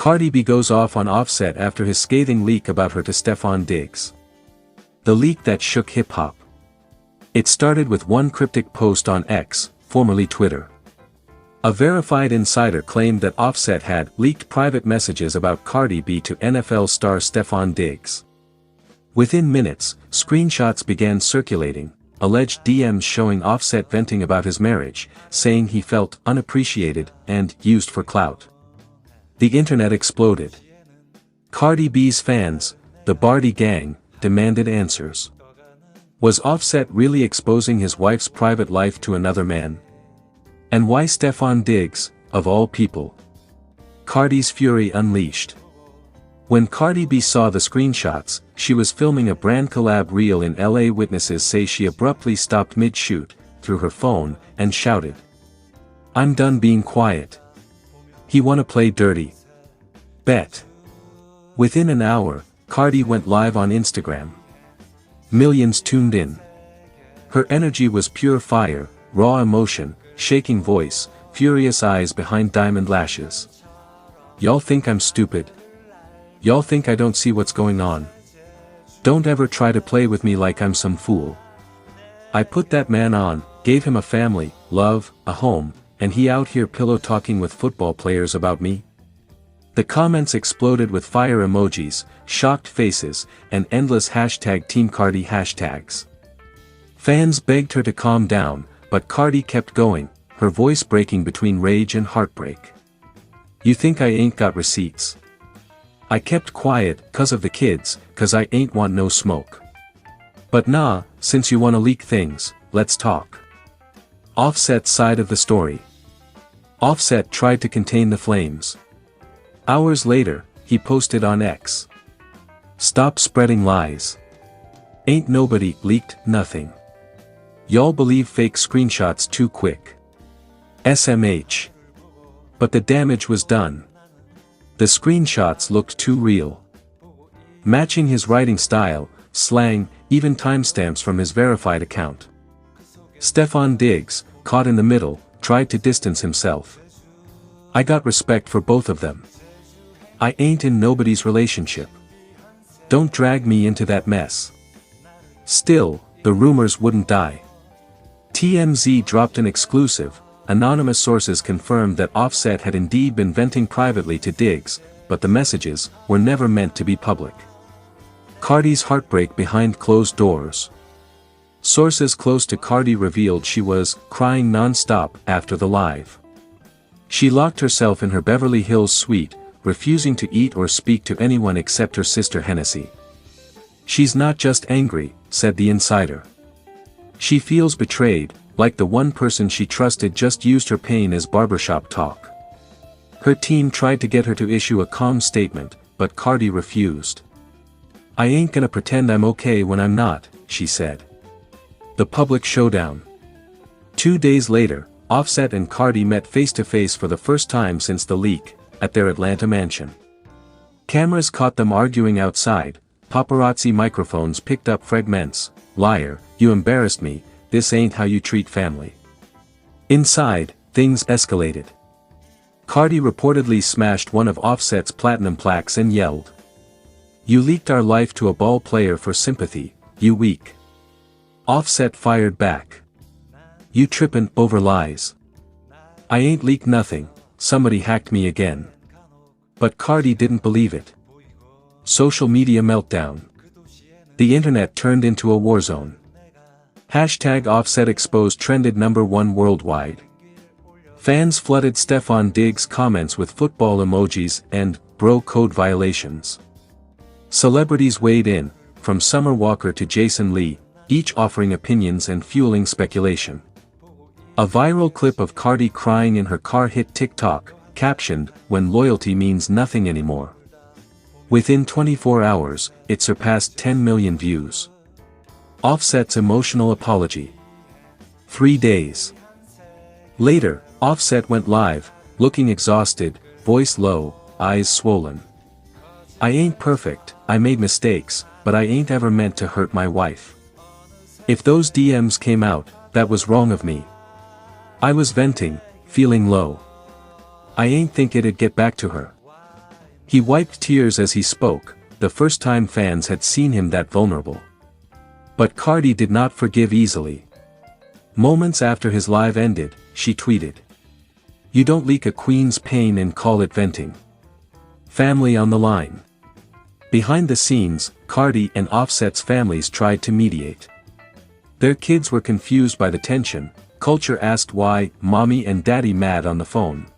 Cardi B goes off on Offset after his scathing leak about her to Stefon Diggs. The leak that shook hip-hop. It started with one cryptic post on X, formerly Twitter. A verified insider claimed that Offset had leaked private messages about Cardi B to NFL star Stefon Diggs. Within minutes, screenshots began circulating, alleged DMs showing Offset venting about his marriage, saying he felt unappreciated and used for clout. The internet exploded. Cardi B's fans, the Bardi gang, demanded answers. Was Offset really exposing his wife's private life to another man? And why Stefon Diggs, of all people? Cardi's fury unleashed. When Cardi B saw the screenshots, she was filming a brand collab reel in LA. Witnesses say she abruptly stopped mid-shoot, threw her phone, and shouted, "I'm done being quiet. He wanna play dirty. Bet." Within an hour, Cardi went live on Instagram. Millions tuned in. Her energy was pure fire, raw emotion, shaking voice, furious eyes behind diamond lashes. "Y'all think I'm stupid? Y'all think I don't see what's going on? Don't ever try to play with me like I'm some fool. I put that man on, gave him a family, love, a home, and he out here pillow talking with football players about me?" The comments exploded with fire emojis, shocked faces, and endless #Team Cardi hashtags. Fans begged her to calm down, but Cardi kept going, her voice breaking between rage and heartbreak. "You think I ain't got receipts? I kept quiet, 'cause of the kids, 'cause I ain't want no smoke. But nah, since you wanna leak things, let's talk." Offset's side of the story. Offset tried to contain the flames. Hours later, he posted on X. "Stop spreading lies. Ain't nobody leaked nothing. Y'all believe fake screenshots too quick. SMH. But the damage was done. The screenshots looked too real. Matching his writing style, slang, even timestamps from his verified account. Stefon Diggs, caught in the middle, tried to distance himself. "I got respect for both of them. I ain't in nobody's relationship. Don't drag me into that mess." Still, the rumors wouldn't die. TMZ dropped an exclusive. Anonymous sources confirmed that Offset had indeed been venting privately to Diggs, but the messages were never meant to be public. Cardi's heartbreak behind closed doors. Sources close to Cardi revealed she was crying non-stop after the live. She locked herself in her Beverly Hills suite, refusing to eat or speak to anyone except her sister Hennessy. "She's not just angry," said the insider. "She feels betrayed, like the one person she trusted just used her pain as barbershop talk." Her team tried to get her to issue a calm statement, but Cardi refused. "I ain't gonna pretend I'm okay when I'm not," she said. The public showdown. 2 days later, Offset and Cardi met face-to-face for the first time since the leak, at their Atlanta mansion. Cameras caught them arguing outside, paparazzi microphones picked up fragments. "Liar, you embarrassed me, this ain't how you treat family." Inside, things escalated. Cardi reportedly smashed one of Offset's platinum plaques and yelled, "You leaked our life to a ball player for sympathy, you weak." Offset fired back, "You trippin' over lies. I ain't leaked nothing, somebody hacked me again." But Cardi didn't believe it. Social media meltdown. The internet turned into a war zone. #Offset exposed trended #1 worldwide. Fans flooded Stefon Diggs' comments with football emojis and bro code violations. Celebrities weighed in, from Summer Walker to Jason Lee, each offering opinions and fueling speculation. A viral clip of Cardi crying in her car hit TikTok, captioned, "When loyalty means nothing anymore." Within 24 hours, it surpassed 10 million views. Offset's emotional apology. 3 days later, Offset went live, looking exhausted, voice low, eyes swollen. "I ain't perfect, I made mistakes, but I ain't ever meant to hurt my wife. If those DMs came out, that was wrong of me. I was venting, feeling low. I ain't think it'd get back to her. He wiped tears as he spoke, the first time fans had seen him that vulnerable. But Cardi did not forgive easily. Moments after his live ended, she tweeted, "You don't leak a queen's pain and call it venting. Family on the line." Behind the scenes, Cardi and Offset's families tried to mediate. Their kids were confused by the tension. Culture asked why, mommy and daddy mad on the phone.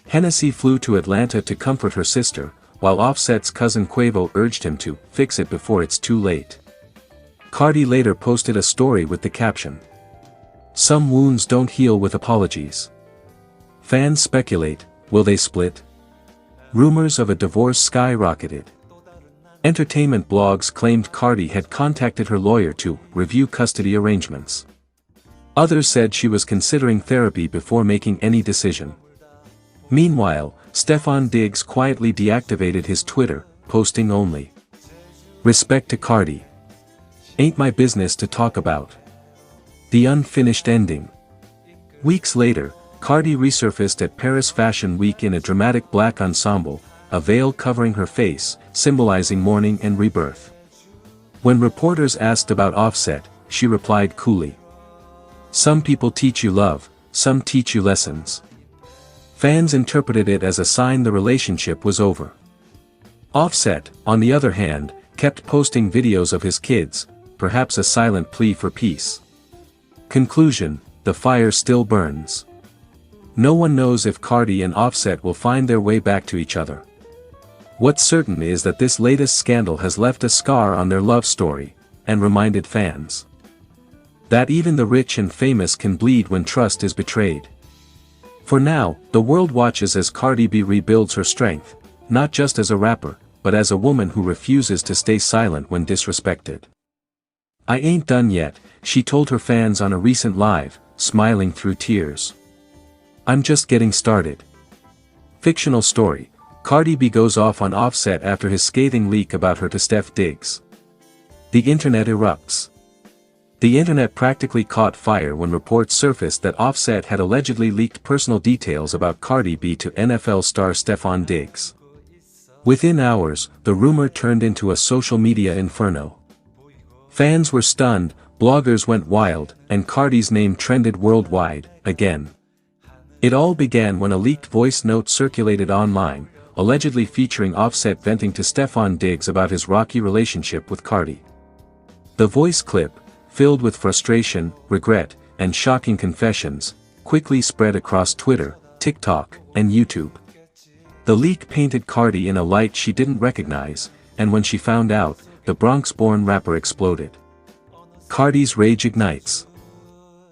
Hennessy flew to Atlanta to comfort her sister, while Offset's cousin Quavo urged him to fix it before it's too late. Cardi later posted a story with the caption, "Some wounds don't heal with apologies." Fans speculate, will they split? Rumors of a divorce skyrocketed. Entertainment blogs claimed Cardi had contacted her lawyer to review custody arrangements. Others said she was considering therapy before making any decision. Meanwhile, Stefon Diggs quietly deactivated his Twitter, posting only, "Respect to Cardi. Ain't my business to talk about." The unfinished ending. Weeks later, Cardi resurfaced at Paris Fashion Week in a dramatic black ensemble, a veil covering her face, symbolizing mourning and rebirth. When reporters asked about Offset, she replied coolly, "Some people teach you love, some teach you lessons." Fans interpreted it as a sign the relationship was over. Offset, on the other hand, kept posting videos of his kids, perhaps a silent plea for peace. Conclusion, the fire still burns. No one knows if Cardi and Offset will find their way back to each other. What's certain is that this latest scandal has left a scar on their love story, and reminded fans that even the rich and famous can bleed when trust is betrayed. For now, the world watches as Cardi B rebuilds her strength, not just as a rapper, but as a woman who refuses to stay silent when disrespected. "I ain't done yet," she told her fans on a recent live, smiling through tears. "I'm just getting started." Fictional story. Cardi B goes off on Offset after his scathing leak about her to Stef Diggs. The internet erupts. The internet practically caught fire when reports surfaced that Offset had allegedly leaked personal details about Cardi B to NFL star Stefon Diggs. Within hours, the rumor turned into a social media inferno. Fans were stunned, bloggers went wild, and Cardi's name trended worldwide, again. It all began when a leaked voice note circulated online, allegedly featuring Offset venting to Stefon Diggs about his rocky relationship with Cardi. The voice clip, filled with frustration, regret, and shocking confessions, quickly spread across Twitter, TikTok, and YouTube. The leak painted Cardi in a light she didn't recognize, and when she found out, the Bronx-born rapper exploded. Cardi's rage ignites.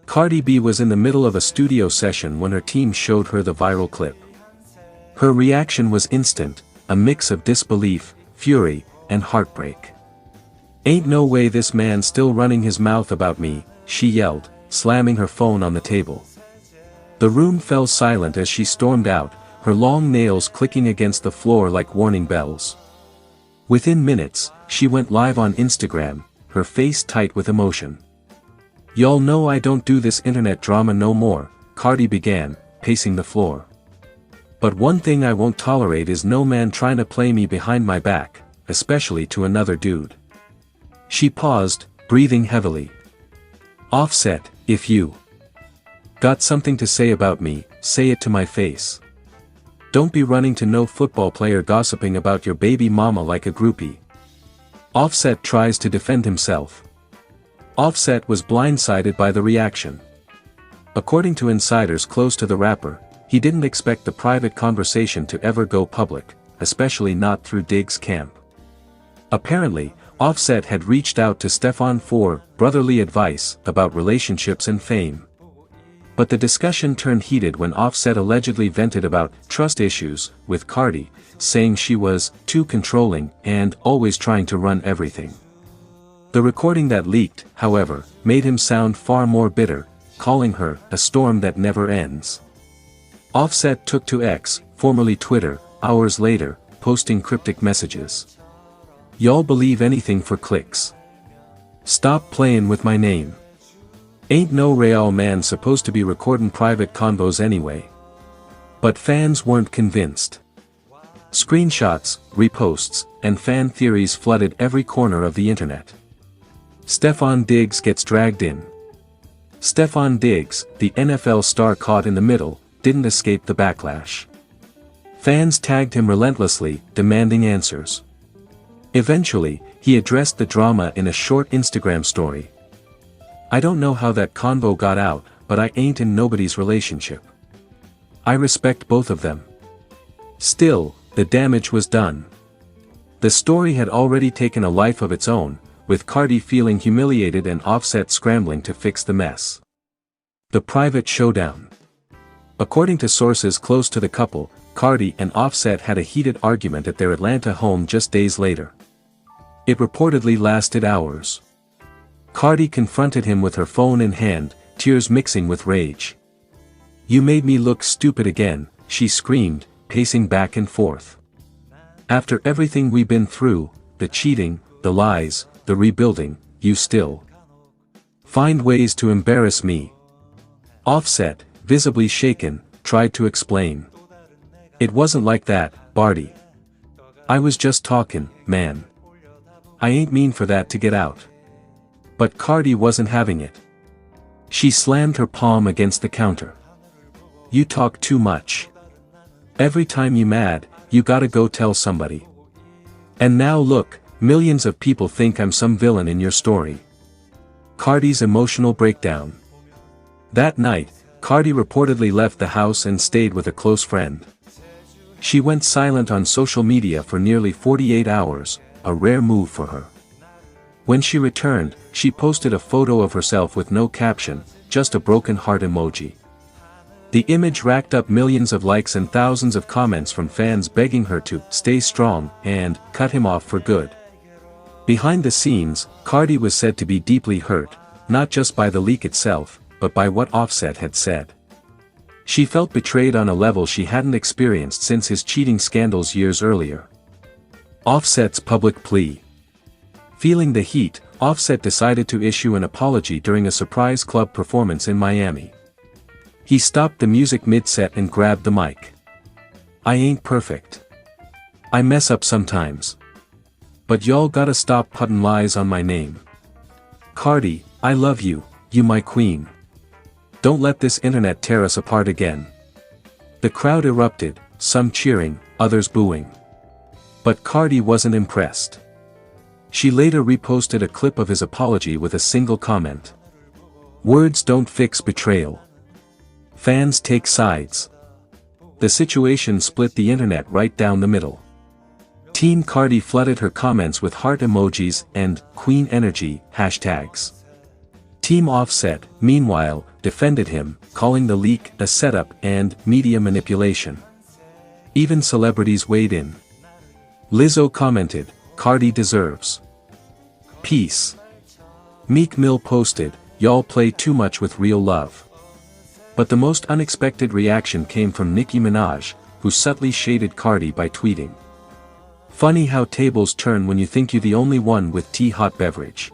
Cardi B was in the middle of a studio session when her team showed her the viral clip. Her reaction was instant, a mix of disbelief, fury, and heartbreak. "Ain't no way this man's still running his mouth about me," she yelled, slamming her phone on the table. The room fell silent as she stormed out, her long nails clicking against the floor like warning bells. Within minutes, she went live on Instagram, her face tight with emotion. "Y'all know I don't do this internet drama no more," Cardi began, pacing the floor. "But one thing I won't tolerate is no man trying to play me behind my back, especially to another dude." She paused, breathing heavily. "Offset, if you got something to say about me, say it to my face. Don't be running to no football player gossiping about your baby mama like a groupie." Offset tries to defend himself. Offset was blindsided by the reaction. According to insiders close to the rapper, he didn't expect the private conversation to ever go public, especially not through Diggs' camp. Apparently, Offset had reached out to Stefon for brotherly advice about relationships and fame. But the discussion turned heated when Offset allegedly vented about trust issues with Cardi, saying she was too controlling and always trying to run everything. The recording that leaked, however, made him sound far more bitter, calling her a storm that never ends. Offset took to X, formerly Twitter, hours later, posting cryptic messages. "Y'all believe anything for clicks. Stop playin' with my name. Ain't no real man supposed to be recordin' private convos anyway." But fans weren't convinced. Screenshots, reposts, and fan theories flooded every corner of the internet. Stefon Diggs gets dragged in. Stefon Diggs, the NFL star caught in the middle, didn't escape the backlash. Fans tagged him relentlessly, demanding answers. Eventually, he addressed the drama in a short Instagram story. "I don't know how that convo got out, but I ain't in nobody's relationship. I respect both of them." Still, the damage was done. The story had already taken a life of its own, with Cardi feeling humiliated and Offset scrambling to fix the mess. The private showdown. According to sources close to the couple, Cardi and Offset had a heated argument at their Atlanta home just days later. It reportedly lasted hours. Cardi confronted him with her phone in hand, tears mixing with rage. "You made me look stupid again," she screamed, pacing back and forth. "After everything we've been through, the cheating, the lies, the rebuilding, you still find ways to embarrass me." Offset, visibly shaken, tried to explain. "It wasn't like that, Barty. I was just talking, man. I ain't mean for that to get out." But Cardi wasn't having it. She slammed her palm against the counter. "You talk too much. Every time you mad, you gotta go tell somebody. And now look, millions of people think I'm some villain in your story." Cardi's emotional breakdown. That night, Cardi reportedly left the house and stayed with a close friend. She went silent on social media for nearly 48 hours, a rare move for her. When she returned, she posted a photo of herself with no caption, just a broken heart emoji. The image racked up millions of likes and thousands of comments from fans begging her to stay strong and cut him off for good. Behind the scenes, Cardi was said to be deeply hurt, not just by the leak itself, but by what Offset had said. She felt betrayed on a level she hadn't experienced since his cheating scandals years earlier. Offset's public plea. Feeling the heat, Offset decided to issue an apology during a surprise club performance in Miami. He stopped the music mid-set and grabbed the mic. "I ain't perfect. I mess up sometimes. But y'all gotta stop puttin' lies on my name. Cardi, I love you, you my queen. Don't let this internet tear us apart again." The crowd erupted, some cheering, others booing. But Cardi wasn't impressed. She later reposted a clip of his apology with a single comment. "Words don't fix betrayal. Fans take sides." The situation split the internet right down the middle. Team Cardi flooded her comments with heart emojis and "Queen Energy" hashtags. Team Offset, meanwhile, defended him, calling the leak a setup and media manipulation. Even celebrities weighed in. Lizzo commented, "Cardi deserves peace." Meek Mill posted, "Y'all play too much with real love." But the most unexpected reaction came from Nicki Minaj, who subtly shaded Cardi by tweeting, "Funny how tables turn when you think you're the only one with tea-hot beverage."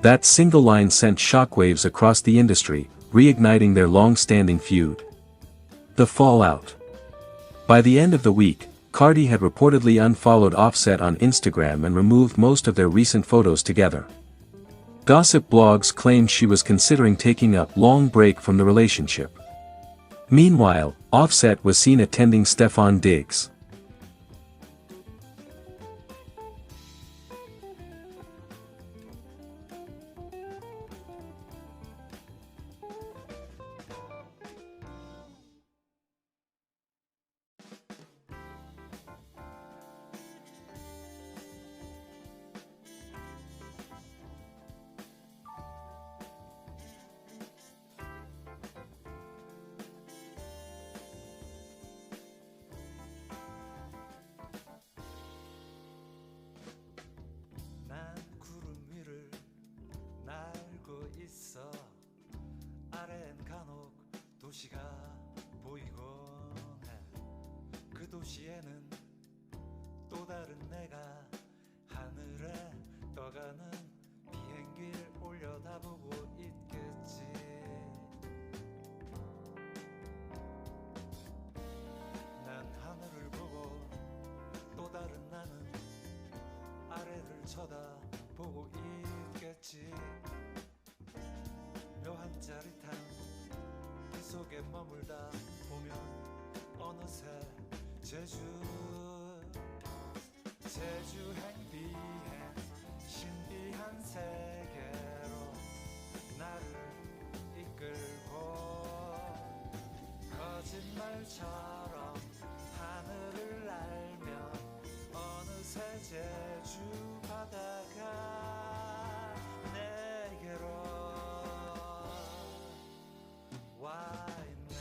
That single line sent shockwaves across the industry, reigniting their long-standing feud. The fallout. By the end of the week, Cardi had reportedly unfollowed Offset on Instagram and removed most of their recent photos together. Gossip blogs claimed she was considering taking a long break from the relationship. Meanwhile, Offset was seen attending Stefon Diggs' 도시가 보이곤 해. 그 도시에는 또 다른 내가 하늘에 떠가는 비행기를 올려다보고 있겠지. 난 하늘을 보고 쳐다보고 있겠지. 묘한 짜릿함 그 속에 머물다 보면 어느새 제주행 비행 신비한 세계로 나를 이끌고 거짓말처럼 하늘을 날며 어느새 제주 바다가 내게로 와 있네.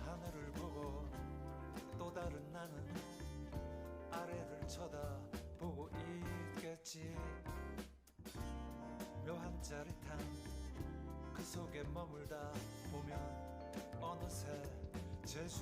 하늘을 보고 또 다른 나는 아래를 쳐다보고 있겠지. 묘한 짜릿함 그 속에 머물다 보면 어느새 제주